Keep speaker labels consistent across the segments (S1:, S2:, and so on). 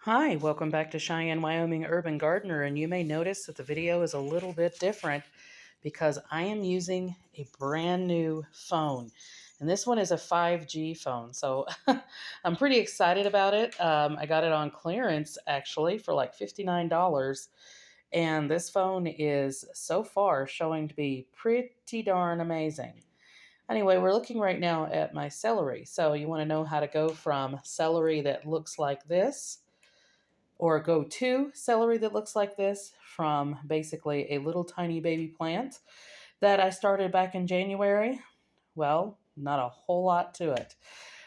S1: Hi, welcome back to Cheyenne, Wyoming Urban Gardener, and you may notice that the video is a little bit different because I am using a brand new phone. And this one is a 5G phone, so I'm pretty excited about it. I got it on clearance actually for like $59, and this phone is so far showing to be pretty darn amazing. Anyway, we're looking right now at my celery. So you want to know how to go from celery that looks like this or go to celery that looks like this from basically a little tiny baby plant that I started back in January. Well, not a whole lot to it.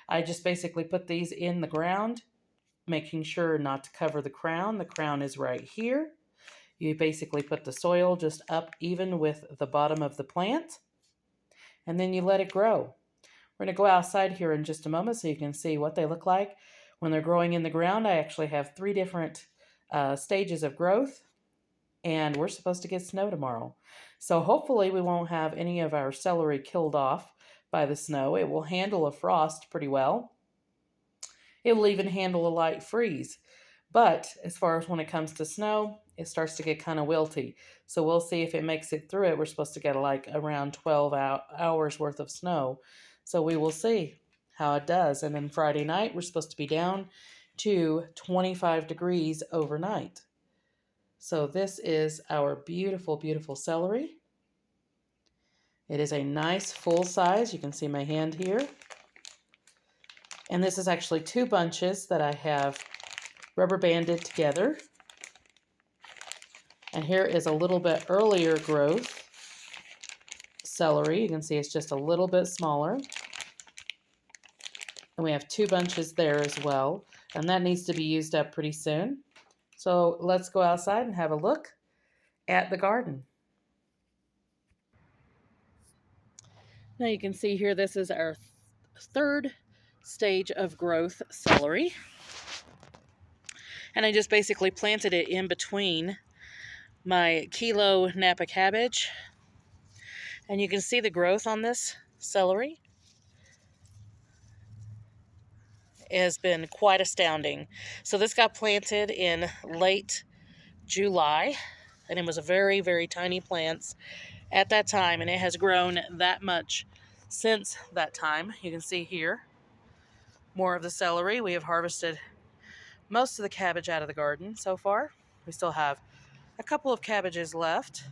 S1: I just basically put these in the ground, making sure not to cover the crown. The crown is right here. You basically put the soil just up even with the bottom of the plant, and then you let it grow. We're going to go outside here in just a moment so you can see what they look like when they're growing in the ground. I actually have three different stages of growth, and we're supposed to get snow tomorrow. So hopefully we won't have any of our celery killed off by the snow. It will handle a frost pretty well. It will even handle a light freeze. But as far as when it comes to snow, it starts to get kind of wilty. So we'll see if it makes it through it. We're supposed to get like around 12 hours worth of snow. So we will see how it does. And then Friday night, we're supposed to be down to 25 degrees overnight. So this is our beautiful, beautiful celery. It is a nice full size. You can see my hand here. And this is actually two bunches that I have rubber banded together. And here is a little bit earlier growth celery. You can see it's just a little bit smaller. And we have two bunches there as well. And that needs to be used up pretty soon. So let's go outside and have a look at the garden. Now you can see here, this is our third stage of growth celery. And I just basically planted it in between my kilo Napa cabbage. And you can see the growth on this celery has been quite astounding. So this got planted in late July, and it was a very, very tiny plant at that time, and it has grown that much since that time. You can see here more of the celery. We have harvested most of the cabbage out of the garden so far. We still have a couple of cabbages left,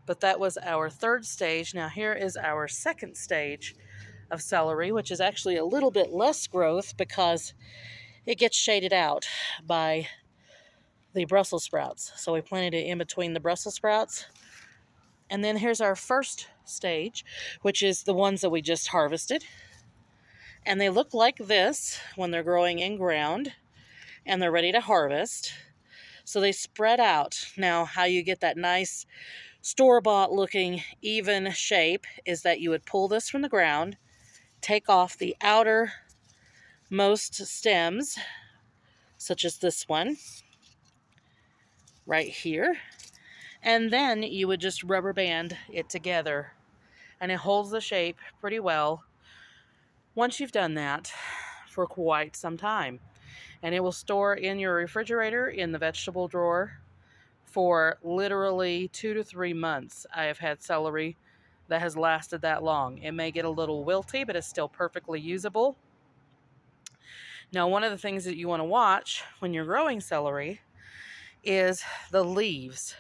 S1: but that was our third stage. Now here is our second stage of celery, which is actually a little bit less growth because it gets shaded out by the Brussels sprouts. So we planted it in between the Brussels sprouts. And then here's our first stage, which is the ones that we just harvested. And they look like this when they're growing in ground and they're ready to harvest. So they spread out. Now, how you get that nice store-bought looking even shape is that you would pull this from the ground, take off the outermost stems, such as this one right here, and then you would just rubber band it together, and it holds the shape pretty well once you've done that for quite some time. And it will store in your refrigerator in the vegetable drawer for literally 2 to 3 months. I have had celery that has lasted that long. It may get a little wilty, but it's still perfectly usable. Now, one of the things that you want to watch when you're growing celery is the leaves.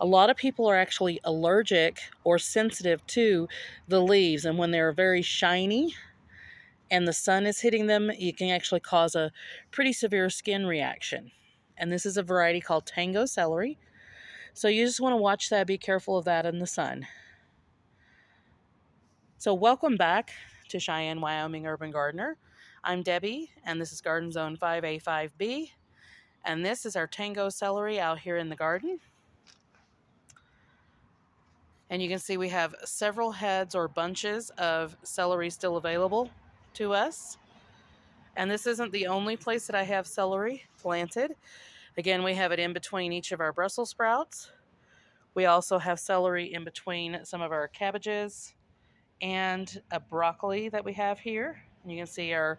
S1: A lot of people are actually allergic or sensitive to the leaves, and when they're very shiny and the sun is hitting them, it can actually cause a pretty severe skin reaction. And this is a variety called tango celery. So you just want to watch that, be careful of that in the sun. So welcome back to Cheyenne, Wyoming Urban Gardener. I'm Debbie, and this is Garden Zone 5A5B. And this is our tango celery out here in the garden. And you can see we have several heads or bunches of celery still available to us. And this isn't the only place that I have celery planted. Again, we have it in between each of our Brussels sprouts. We also have celery in between some of our cabbages and a broccoli that we have here. And you can see our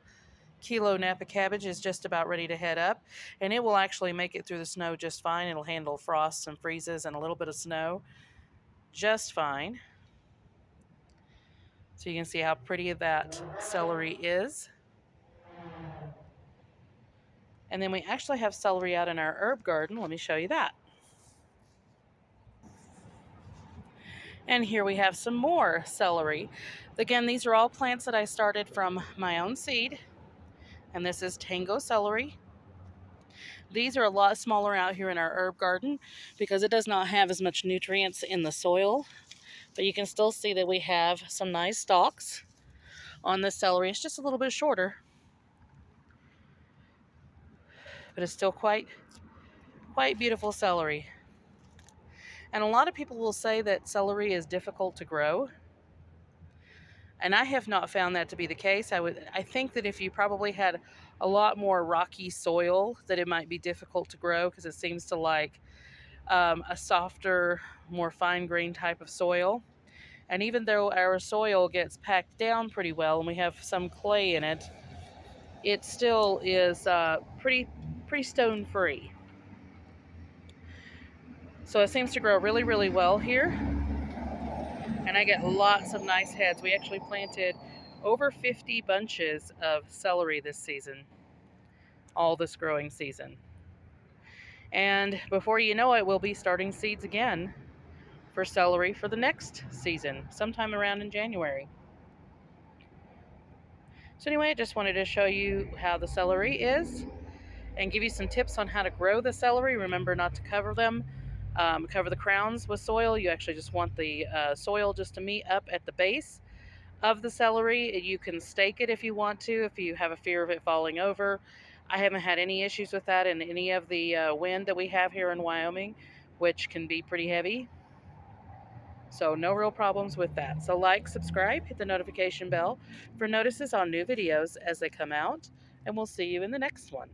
S1: kilo Napa cabbage is just about ready to head up, and it will actually make it through the snow just fine. It'll handle frosts and freezes and a little bit of snow just fine. So you can see how pretty that celery is. And then we actually have celery out in our herb garden. Let me show you that. And here we have some more celery. Again, these are all plants that I started from my own seed. And this is tango celery. These are a lot smaller out here in our herb garden because it does not have as much nutrients in the soil. But you can still see that we have some nice stalks on the celery. It's just a little bit shorter, but it's still quite beautiful celery. And a lot of people will say that celery is difficult to grow. And I have not found that to be the case. I think that if you probably had a lot more rocky soil, that it might be difficult to grow because it seems to like a softer, more fine-grained type of soil. And even though our soil gets packed down pretty well and we have some clay in it, it still is pretty stone-free. So it seems to grow really, really well here. And I get lots of nice heads. We actually planted over 50 bunches of celery this season, all this growing season. And before you know it, we'll be starting seeds again for celery for the next season, sometime around in January. So anyway, I just wanted to show you how the celery is and give you some tips on how to grow the celery. Remember not to cover them. Cover the crowns with soil. You actually just want the soil just to meet up at the base of the celery. You can stake it if you want to, if you have a fear of it falling over. I haven't had any issues with that in any of the wind that we have here in Wyoming, which can be pretty heavy. So no real problems with that. So like, subscribe, hit the notification bell for notices on new videos as they come out, and we'll see you in the next one.